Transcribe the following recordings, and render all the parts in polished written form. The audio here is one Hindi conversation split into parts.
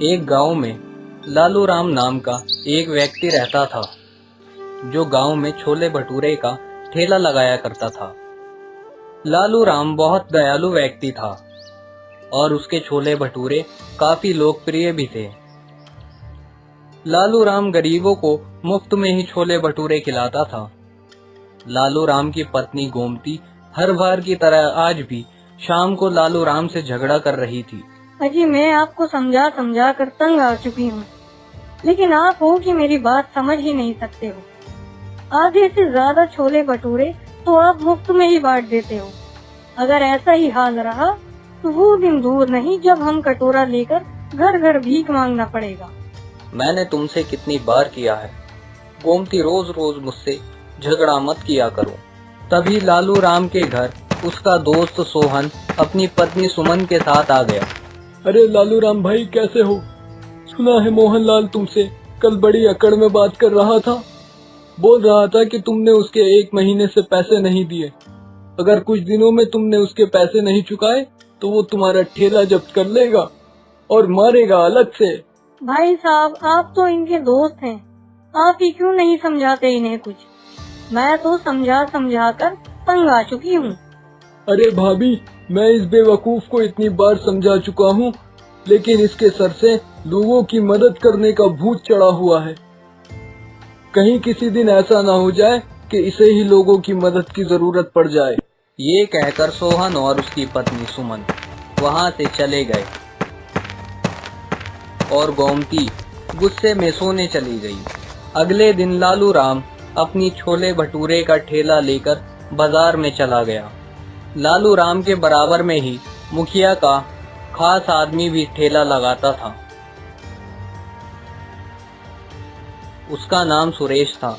एक गांव में लालू राम नाम का एक व्यक्ति रहता था, जो गांव में छोले भटूरे का ठेला लगाया करता था। लालू राम बहुत दयालु व्यक्ति था और उसके छोले भटूरे काफी लोकप्रिय भी थे। लालू राम गरीबों को मुफ्त में ही छोले भटूरे खिलाता था। लालू राम की पत्नी गोमती हर बार की तरह आज भी शाम को लालू राम से झगड़ा कर रही थी। अजी, मैं आपको समझा समझा कर तंग आ चुकी हूँ, लेकिन आप हो कि मेरी बात समझ ही नहीं सकते हो। आधे से ज्यादा छोले भटूरे तो आप मुफ्त में ही बांट देते हो। अगर ऐसा ही हाल रहा तो वो दिन दूर नहीं जब हम कटोरा लेकर घर घर भीख मांगना पड़ेगा। मैंने तुमसे कितनी बार किया है, गोमती रोज रोज मुझसे झगड़ा मत किया करो। तभी लालू राम के घर उसका दोस्त सोहन अपनी पत्नी सुमन के साथ आ गया। अरे लालू राम भाई, कैसे हो? सुना है मोहनलाल तुमसे कल बड़ी अकड़ में बात कर रहा था। बोल रहा था कि तुमने उसके 1 महीने से पैसे नहीं दिए। अगर कुछ दिनों में तुमने उसके पैसे नहीं चुकाए तो वो तुम्हारा ठेला जब्त कर लेगा और मारेगा अलग से। भाई साहब, आप तो इनके दोस्त हैं, आप ही क्यों नहीं समझाते इन्हें कुछ? मैं तो समझा समझा कर तंग आ चुकी हूँ। अरे भाभी, मैं इस बेवकूफ को इतनी बार समझा चुका हूँ, लेकिन इसके सर से लोगों की मदद करने का भूत चढ़ा हुआ है। कहीं किसी दिन ऐसा ना हो जाए कि इसे ही लोगों की मदद की जरूरत पड़ जाए। ये कहकर सोहन और उसकी पत्नी सुमन वहां से चले गए और गोमती गुस्से में सोने चली गई। अगले दिन लालू राम अपनी छोले भटूरे का ठेला लेकर बाजार में चला गया। लालू राम के बराबर में ही मुखिया का खास आदमी भी ठेला लगाता था। उसका नाम सुरेश था।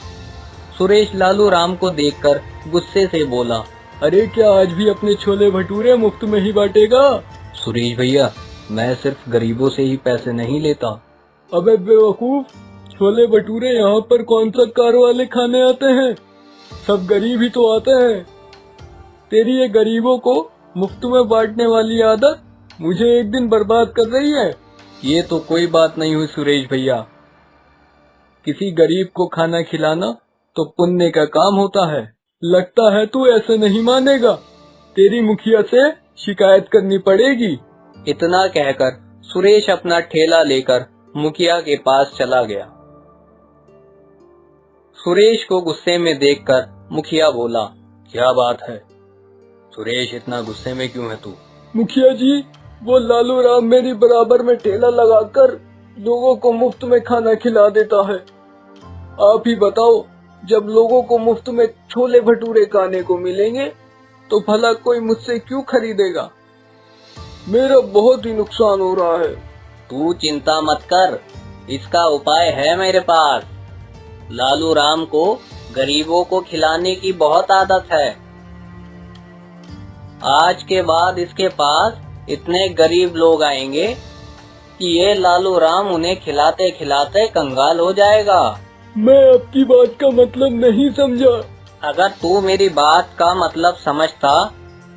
सुरेश लालू राम को देखकर गुस्से से बोला, अरे क्या आज भी अपने छोले भटूरे मुफ्त में ही बांटेगा? सुरेश भैया, मैं सिर्फ गरीबों से ही पैसे नहीं लेता। अबे बेवकूफ, छोले भटूरे यहाँ पर कौन सा कार वाले खाने आते हैं? सब गरीब ही तो आते हैं। तेरी ये गरीबों को मुफ्त में बांटने वाली आदत मुझे एक दिन बर्बाद कर रही है। ये तो कोई बात नहीं हुई सुरेश भैया। किसी गरीब को खाना खिलाना तो पुण्य का काम होता है। लगता है तू ऐसे नहीं मानेगा। तेरी मुखिया से शिकायत करनी पड़ेगी। इतना कहकर सुरेश अपना ठेला लेकर मुखिया के पास चला गया। सुरेश को गुस्से में देखकर मुखिया बोला, क्या बात है सुरेश, इतना गुस्से में क्यों है तू? मुखिया जी, वो लालू राम मेरी बराबर में ठेला लगाकर लोगों को मुफ्त में खाना खिला देता है। आप ही बताओ, जब लोगों को मुफ्त में छोले भटूरे खाने को मिलेंगे तो भला कोई मुझसे क्यों खरीदेगा? मेरा बहुत ही नुकसान हो रहा है। तू चिंता मत कर, इसका उपाय है मेरे पास। लालू राम को गरीबों को खिलाने की बहुत आदत है। आज के बाद इसके पास इतने गरीब लोग आएंगे कि ये लालू राम उन्हें खिलाते खिलाते कंगाल हो जाएगा। मैं आपकी बात का मतलब नहीं समझा। अगर तू मेरी बात का मतलब समझता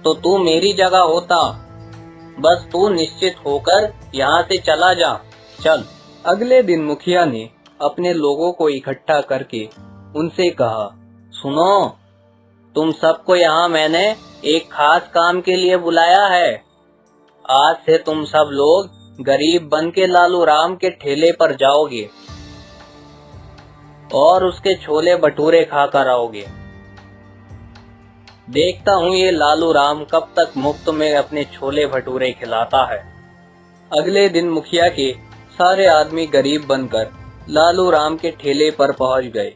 तो तू मेरी जगह होता। बस तू निश्चित होकर यहाँ से चला जा, चल। अगले दिन मुखिया ने अपने लोगों को इकट्ठा करके उनसे कहा, सुनो, तुम सबको यहाँ मैंने एक खास काम के लिए बुलाया है। आज से तुम सब लोग गरीब बन के लालू राम के ठेले पर जाओगे और उसके छोले भटूरे खाकर आओगे। देखता हूँ ये लालू राम कब तक मुफ्त में अपने छोले भटूरे खिलाता है। अगले दिन मुखिया के सारे आदमी गरीब बनकर लालू राम के ठेले पर पहुंच गए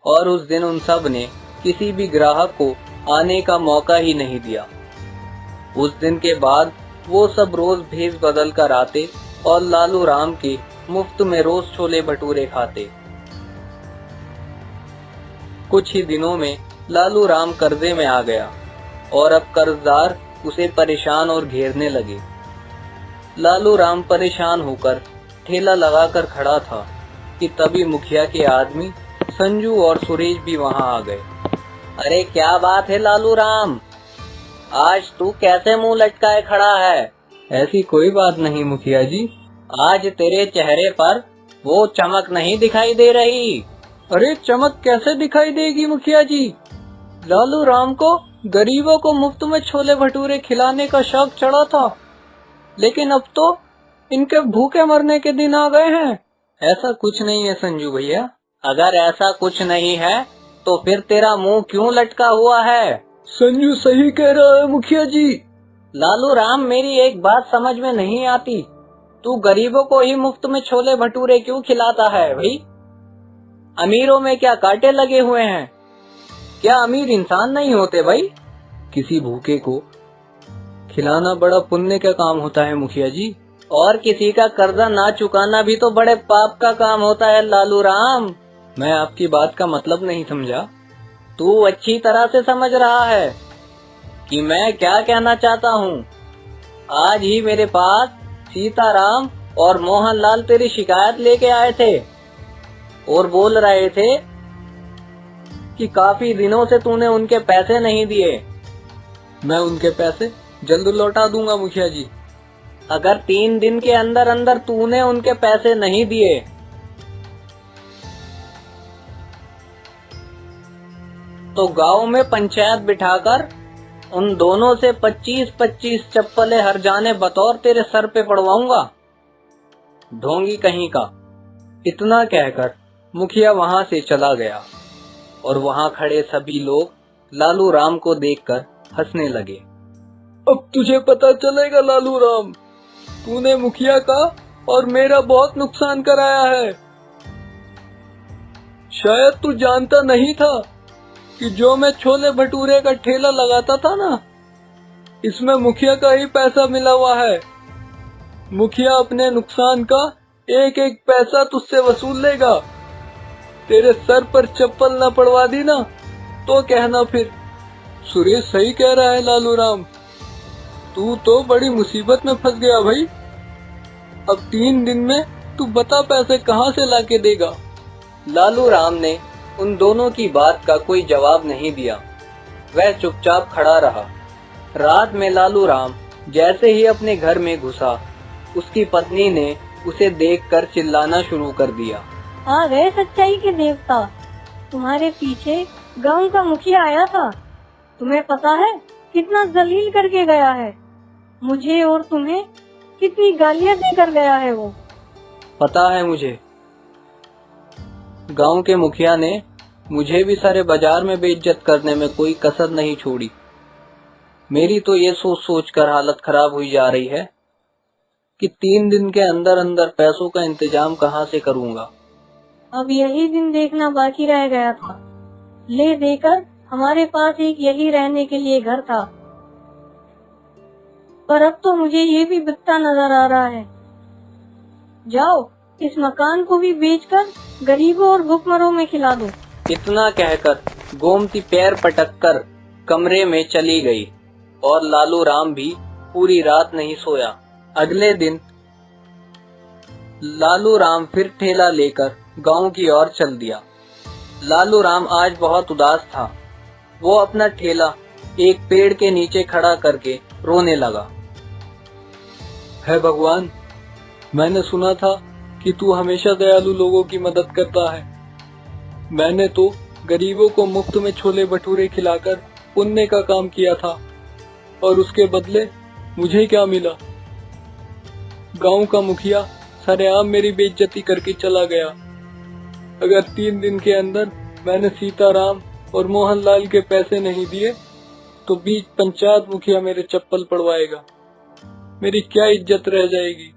और उस दिन उन सब ने किसी भी ग्राहक को आने का मौका ही नहीं दिया। उस दिन के बाद वो सब रोज भेष बदल कर आते और लालू राम के मुफ्त में रोज छोले भटूरे खाते। कुछ ही दिनों में लालू राम कर्जे में आ गया और अब कर्जदार उसे परेशान और घेरने लगे। लालू राम परेशान होकर ठेला लगाकर खड़ा था कि तभी मुखिया के आदमी संजू और सुरेश भी वहां आ गए। अरे क्या बात है लालू राम, आज तू कैसे मुंह लटकाए खड़ा है? ऐसी कोई बात नहीं मुखिया जी, आज तेरे चेहरे पर वो चमक नहीं दिखाई दे रही। अरे चमक कैसे दिखाई देगी मुखिया जी? लालू राम को गरीबों को मुफ्त में छोले भटूरे खिलाने का शौक चढ़ा था, लेकिन अब तो इनके भूखे मरने के दिन आ गए हैं। ऐसा कुछ नहीं है संजू भैया। अगर ऐसा कुछ नहीं है तो फिर तेरा मुंह क्यों लटका हुआ है? संजू सही कह रहा है मुखिया जी। लालू राम, मेरी एक बात समझ में नहीं आती। तू गरीबों को ही मुफ्त में छोले भटूरे क्यों खिलाता है भाई? अमीरों में क्या कांटे लगे हुए हैं? क्या अमीर इंसान नहीं होते भाई? किसी भूखे को खिलाना बड़ा पुण्य का काम होता है मुखिया जी। और किसी का कर्जा ना चुकाना भी तो बड़े पाप का काम होता है लालू राम। मैं आपकी बात का मतलब नहीं समझा। तू अच्छी तरह से समझ रहा है कि मैं क्या कहना चाहता हूँ। आज ही मेरे पास सीताराम और मोहनलाल तेरी शिकायत लेके आए थे और बोल रहे थे कि काफी दिनों से तूने उनके पैसे नहीं दिए। मैं उनके पैसे जल्द लौटा दूंगा मुखिया जी। अगर 3 दिन के अंदर अंदर तूने उनके पैसे नहीं दिए तो गांव में पंचायत बिठाकर उन दोनों से 25-25 चप्पलें हर जाने बतौर तेरे सर पे पड़वाऊंगा, ढोंगी कहीं का। इतना कहकर मुखिया वहां से चला गया और वहां खड़े सभी लोग लालू राम को देखकर हंसने लगे। अब तुझे पता चलेगा लालू राम, तूने मुखिया का और मेरा बहुत नुकसान कराया है। शायद तू जानता नहीं था कि जो मैं छोले भटूरे का ठेला लगाता था ना, इसमें मुखिया का ही पैसा मिला हुआ है। मुखिया अपने नुकसान का एक एक पैसा तुझसे वसूल लेगा। तेरे सर पर चप्पल न पड़वा दी ना तो कहना फिर। सुरेश सही कह रहा है लालू राम, तू तो बड़ी मुसीबत में फंस गया भाई। अब 3 दिन में तू बता पैसे कहाँ से लाके देगा। लालू राम ने उन दोनों की बात का कोई जवाब नहीं दिया। वह चुपचाप खड़ा रहा। रात में लालू राम जैसे ही अपने घर में घुसा, उसकी पत्नी ने उसे देखकर चिल्लाना शुरू कर दिया। आ गए सच्चाई के देवता। तुम्हारे पीछे गांव का मुखिया आया था। तुम्हें पता है कितना जलील करके गया है? मुझे और तुम्हें कितनी गालियां देकर गया है वो। पता है मुझे। गांव के मुखिया ने मुझे भी सारे बाजार में बेइज्जत करने में कोई कसर नहीं छोड़ी। मेरी तो ये सोच सोच कर हालत खराब हुई जा रही है कि 3 दिन के अंदर अंदर पैसों का इंतजाम कहाँ से करूँगा। अब यही दिन देखना बाकी रह गया था। ले देकर हमारे पास एक यही रहने के लिए घर था, पर अब तो मुझे ये भी बिकता नजर आ रहा है। जाओ इस मकान को भी बेचकर गरीबों और भूखमरों में खिला दो। इतना कहकर गोमती पैर पटककर कमरे में चली गई और लालू राम भी पूरी रात नहीं सोया। अगले दिन लालू राम फिर ठेला लेकर गांव की ओर चल दिया। लालू राम आज बहुत उदास था। वो अपना ठेला एक पेड़ के नीचे खड़ा करके रोने लगा। है भगवान, मैंने सुना था कि तू हमेशा दयालु लोगों की मदद करता है। मैंने तो गरीबों को मुफ्त में छोले भटूरे खिलाकर पुण्य का काम किया था, और उसके बदले मुझे क्या मिला? गांव का मुखिया सरेआम मेरी बेइज्जती करके चला गया। अगर 3 दिन के अंदर मैंने सीताराम और मोहनलाल के पैसे नहीं दिए तो बीच पंचायत मुखिया मेरे चप्पल पड़वाएगा। मेरी क्या इज्जत रह जाएगी।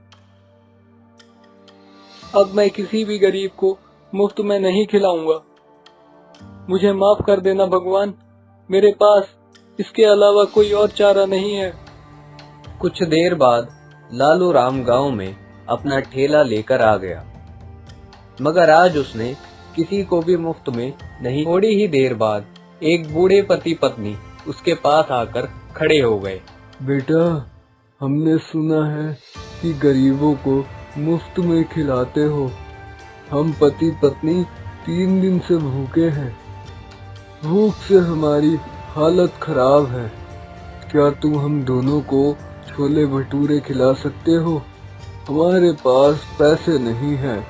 अब मैं किसी भी गरीब को मुफ्त में नहीं खिलाऊंगा। मुझे माफ कर देना भगवान, मेरे पास इसके अलावा कोई और चारा नहीं है। कुछ देर बाद लालू राम गांव में अपना ठेला लेकर आ गया, मगर आज उसने किसी को भी मुफ्त में नहीं। थोड़ी ही देर बाद एक बूढ़े पति पत्नी उसके पास आकर खड़े हो गए। बेटा, हमने सुना है कि गरीबों को मुफ्त में खिलाते हो। हम पति पत्नी 3 दिन से भूखे हैं। भूख से हमारी हालत खराब है। क्या तुम हम दोनों को छोले भटूरे खिला सकते हो? हमारे पास पैसे नहीं हैं।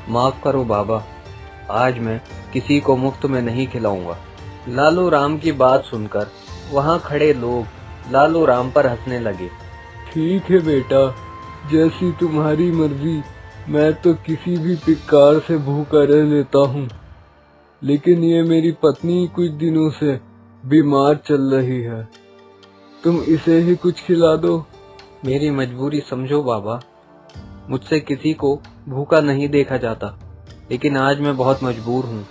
माफ करो बाबा, आज मैं किसी को मुफ्त में नहीं खिलाऊंगा। लालू राम की बात सुनकर वहाँ खड़े लोग लालू राम पर हंसने लगे। ठीक है बेटा, जैसी तुम्हारी मर्जी। मैं तो किसी भी प्रकार से भूखा रह लेता हूँ, लेकिन ये मेरी पत्नी कुछ दिनों से बीमार चल रही है। तुम इसे ही कुछ खिला दो। मेरी मजबूरी समझो बाबा, मुझसे किसी को भूखा नहीं देखा जाता, लेकिन आज मैं बहुत मजबूर हूँ।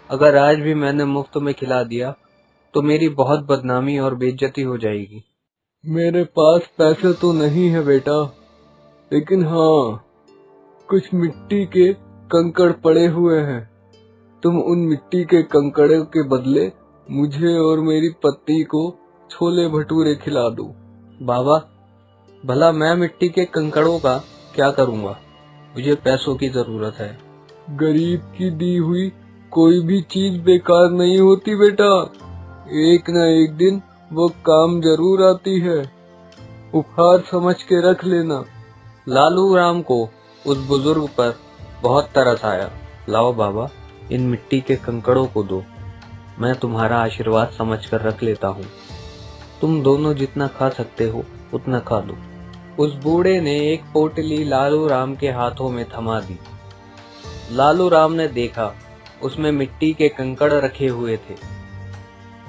अगर आज भी मैंने मुफ्त में खिला दिया तो मेरी बहुत बदनामी और बेइज्जती हो जाएगी। मेरे पास पैसे तो नहीं है बेटा, लेकिन हाँ, कुछ मिट्टी के कंकड़ पड़े हुए हैं। तुम उन मिट्टी के कंकड़ों के बदले मुझे और मेरी पत्नी को छोले भटूरे खिला दो। बाबा, भला मैं मिट्टी के कंकड़ों का क्या करूँगा? मुझे पैसों की जरूरत है। गरीब की दी हुई कोई भी चीज बेकार नहीं होती बेटा, एक न एक दिन वो काम जरूर आती है। उपहार समझ के रख लेना। लालू राम को उस बुजुर्ग पर बहुत तरस आया। लाओ बाबा, इन मिट्टी के कंकड़ों को दो, मैं तुम्हारा आशीर्वाद समझकर रख लेता हूँ। तुम दोनों जितना खा सकते हो उतना खा लो। उस बूढ़े ने एक पोटली लालू राम के हाथों में थमा दी। लालू राम ने देखा उसमें मिट्टी के कंकड़ रखे हुए थे।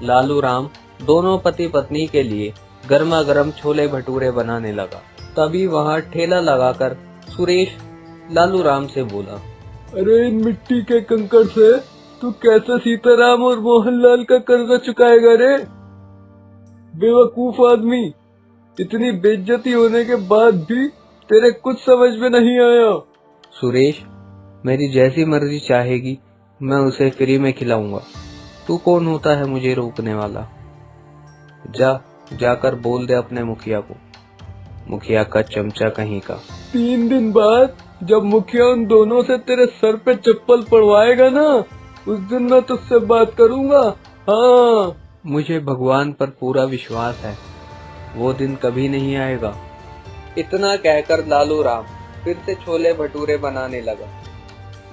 लालू राम दोनों पति पत्नी के लिए गर्मा गर्म छोले भटूरे बनाने लगा। तभी वहाँ ठेला लगाकर सुरेश लालू राम से बोला, अरे इन मिट्टी के कंकड़ से तू कैसे सीताराम और मोहनलाल का कर्जा चुकाएगा रे? बेवकूफ आदमी, इतनी बेइज्जती होने के बाद भी तेरे कुछ समझ में नहीं आया। सुरेश, मेरी जैसी मर्जी चाहेगी मैं उसे फ्री में खिलाऊंगा। तू कौन होता है मुझे रोकने वाला? जाकर बोल दे अपने मुखिया को, मुखिया का चमचा कहीं का। 3 दिन बाद जब मुखिया उन दोनों से तेरे सर पे चप्पल पड़वाएगा ना, उस दिन मैं तुझसे बात करूंगा। हाँ, मुझे भगवान पर पूरा विश्वास है, वो दिन कभी नहीं आएगा। इतना कहकर लालू राम फिर से छोले भटूरे बनाने लगा,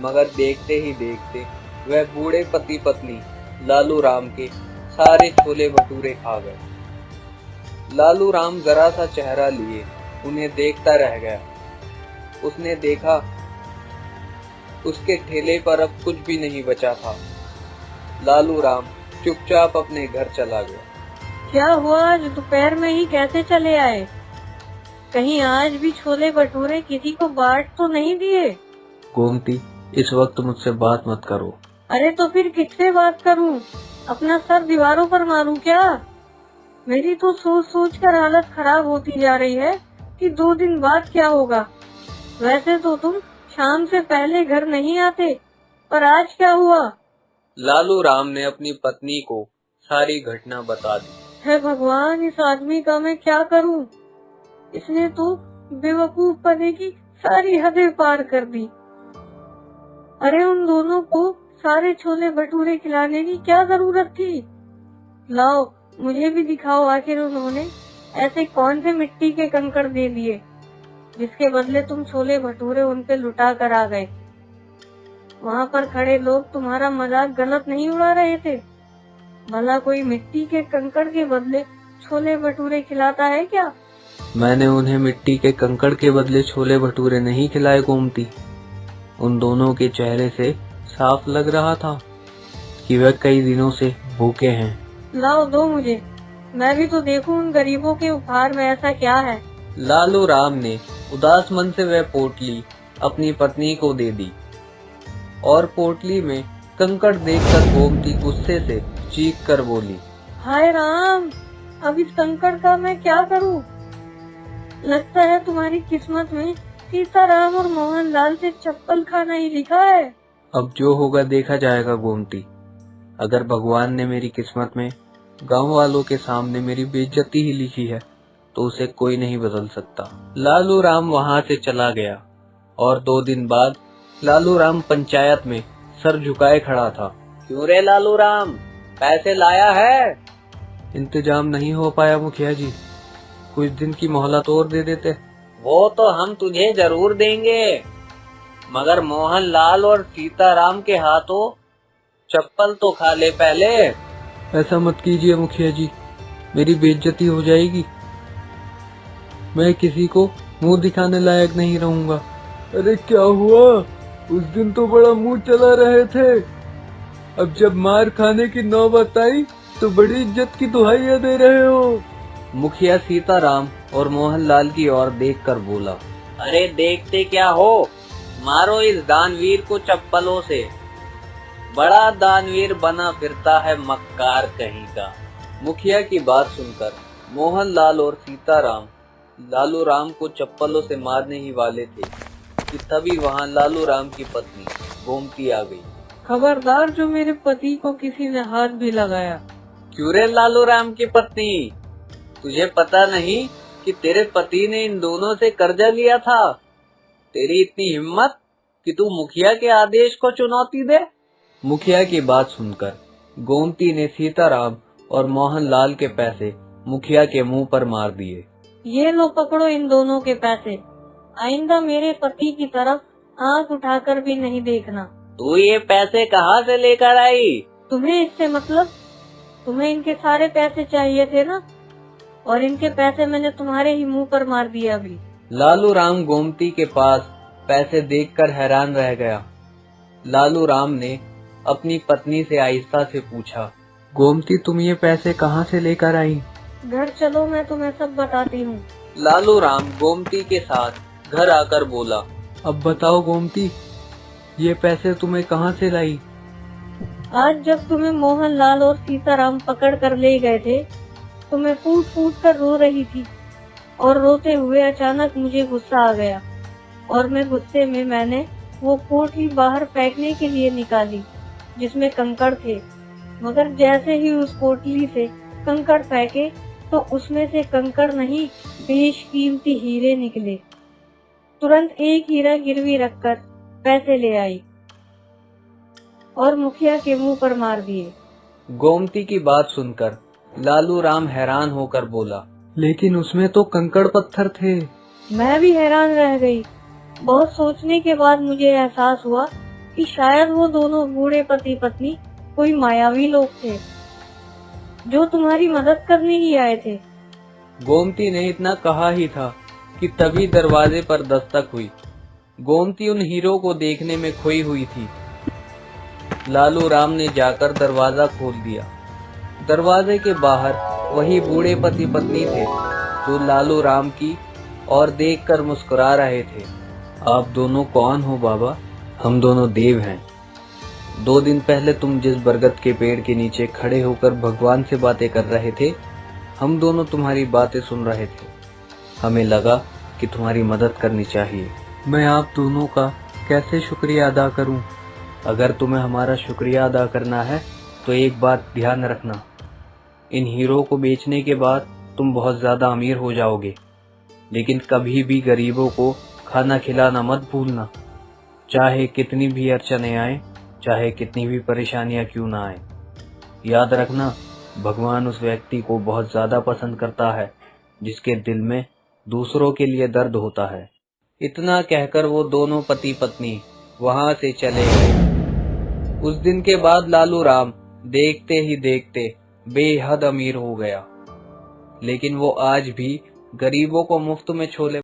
मगर देखते ही देखते वह बूढ़े पति पत्नी लालू राम के सारे छोले भटूरे खा गए। लालू राम जरा सा चेहरा लिए उन्हें देखता रह गया। उसने देखा उसके ठेले पर अब कुछ भी नहीं बचा था। लालू राम चुपचाप अपने घर चला गया। क्या हुआ, आज दोपहर में ही कैसे चले आए? कहीं आज भी छोले भटूरे किसी को बांट तो नहीं दिए? गोमती, इस वक्त मुझसे बात मत करो। अरे तो फिर किससे बात करूं? अपना सर दीवारों पर मारूं क्या? मेरी तो सोच सोच कर हालत खराब होती जा रही है कि 2 दिन बाद क्या होगा। वैसे तो तुम शाम से पहले घर नहीं आते, पर आज क्या हुआ? लालू राम ने अपनी पत्नी को सारी घटना बता दी। हे भगवान, इस आदमी का मैं क्या करूं? इसने तो बेवकूफ पने की सारी हदें पार कर दी। अरे उन दोनों को सारे छोले भटूरे खिलाने की क्या जरूरत थी? लाओ, मुझे भी दिखाओ, आखिर उन्होंने ऐसे कौन से मिट्टी के कंकड़ दे दिए जिसके बदले तुम छोले भटूरे उन पे लुटा कर आ गए। वहाँ पर खड़े लोग तुम्हारा मजाक गलत नहीं उड़ा रहे थे? भला कोई मिट्टी के कंकड़ के बदले छोले भटूरे खिलाता है क्या? मैंने उन्हें मिट्टी के कंकड़ के बदले छोले भटूरे नहीं खिलाए गोमती। उन दोनों के चेहरे से साफ लग रहा था कि वह कई दिनों से भूखे हैं। लाओ, दो मुझे, मैं भी तो देखूं उन गरीबों के उपहार में ऐसा क्या है। लालू राम ने उदास मन से वह पोटली अपनी पत्नी को दे दी और पोटली में कंकड़ देखकर गोमती गुस्से से चीख कर बोली, हाय राम, अब इस कंकड़ का मैं क्या करूं? लगता है तुम्हारी किस्मत में सीताराम और मोहनलाल से चप्पल खाना ही लिखा है। अब जो होगा देखा जाएगा गोमती। अगर भगवान ने मेरी किस्मत में गांव वालों के सामने मेरी बेइज्जती ही लिखी है तो उसे कोई नहीं बदल सकता। लालू राम वहाँ से चला गया और 2 दिन बाद लालू राम पंचायत में सर झुकाए खड़ा था। क्यों रे लालू राम, पैसे लाया है? इंतजाम नहीं हो पाया मुखिया जी, कुछ दिन की मोहलत और दे देते। वो तो हम तुझे जरूर देंगे, मगर मोहनलाल और सीताराम के हाथों चप्पल तो खा ले पहले। ऐसा मत कीजिए मुखिया जी, मेरी बेइज्जती हो जाएगी। मैं किसी को मुंह दिखाने लायक नहीं रहूंगा। अरे क्या हुआ? उस दिन तो बड़ा मुंह चला रहे थे, अब जब मार खाने की नौबत आई तो बड़ी इज्जत की दुहाइयां दे रहे हो। मुखिया सीताराम और मोहनलाल की ओर देखकर बोला, अरे देखते क्या हो, मारो इस दानवीर को चप्पलों से। बड़ा दानवीर बना फिरता है मक्कार कहीं का। मुखिया की बात सुनकर मोहनलाल और सीताराम लालू राम को चप्पलों से मारने ही वाले थे कि तभी वहां लालू राम की पत्नी गोमती आ गई। खबरदार जो मेरे पति को किसी ने हाथ भी लगाया। क्यों रे लालू राम की पत्नी, तुझे पता नहीं कि तेरे पति ने इन दोनों से कर्जा लिया था? तेरी इतनी हिम्मत कि तू मुखिया के आदेश को चुनौती दे। मुखिया की बात सुनकर गोमती ने सीताराम और मोहनलाल के पैसे मुखिया के मुंह पर मार दिए। ये लो पकड़ो इन दोनों के पैसे, आइंदा मेरे पति की तरफ आंख उठाकर भी नहीं देखना। तू ये पैसे कहाँ से लेकर आई? तुम्हें इससे मतलब? तुम्हें इनके सारे पैसे चाहिए थे ना, और इनके पैसे मैंने तुम्हारे ही मुंह पर मार दिया अभी। लालू राम गोमती के पास पैसे देखकर हैरान रह गया। लालू राम ने अपनी पत्नी से आहिस्ता से पूछा, गोमती तुम ये पैसे कहाँ से लेकर आई? घर चलो, मैं तुम्हें सब बताती हूँ। लालू राम गोमती के साथ घर आकर बोला, अब बताओ गोमती, ये पैसे तुम्हें कहाँ से लाई? आज जब तुम्हें मोहनलाल और सीताराम पकड़ कर ले गए थे तो मैं फूट फूट कर रो रही थी, और रोते हुए अचानक मुझे गुस्सा आ गया, और मैं गुस्से में मैंने वो पोटली बाहर फेंकने के लिए निकाली जिसमें कंकड़ थे, मगर जैसे ही उस पोटली से कंकड़ फेंके तो उसमें से कंकड़ नहीं बेशकीमती हीरे निकले। तुरंत एक हीरा गिरवी रखकर पैसे ले आई और मुखिया के मुंह पर मार दिए। गोमती की बात सुनकर लालू राम हैरान होकर बोला, लेकिन उसमें तो कंकड़ पत्थर थे। मैं भी हैरान रह गई। बहुत सोचने के बाद मुझे एहसास हुआ कि शायद वो दोनों बूढ़े पति पत्नी कोई मायावी लोग थे जो तुम्हारी मदद करने ही आए थे। गोमती ने इतना कहा ही था कि तभी दरवाजे पर दस्तक हुई। गोमती उन हीरो को देखने में खोई हुई थी। लालू राम ने जाकर दरवाजा खोल दिया। दरवाजे के बाहर वही बूढ़े पति पत्नी थे जो लालू राम की और देखकर मुस्कुरा रहे थे। आप दोनों कौन हो बाबा? हम दोनों देव हैं। 2 दिन पहले तुम जिस बरगद के पेड़ के नीचे खड़े होकर भगवान से बातें कर रहे थे, हम दोनों तुम्हारी बातें सुन रहे थे। हमें लगा कि तुम्हारी मदद करनी चाहिए। मैं आप दोनों का कैसे शुक्रिया अदा करूं? अगर तुम्हें हमारा शुक्रिया अदा करना है तो एक बात ध्यान रखना, इन हीरो को बेचने के बाद तुम बहुत ज्यादा अमीर हो जाओगे, लेकिन कभी भी गरीबों को खाना खिलाना मत भूलना। चाहे कितनी भी अड़चने आए, चाहे कितनी भी परेशानियां क्यों ना आए, याद रखना भगवान उस व्यक्ति को बहुत ज्यादा पसंद करता है जिसके दिल में दूसरों के लिए दर्द होता है। इतना कहकर वो दोनों पति पत्नी वहां से चले गए। उस दिन के बाद लालू राम देखते ही देखते बेहद अमीर हो गया, लेकिन वो आज भी गरीबों को मुफ्त में छोले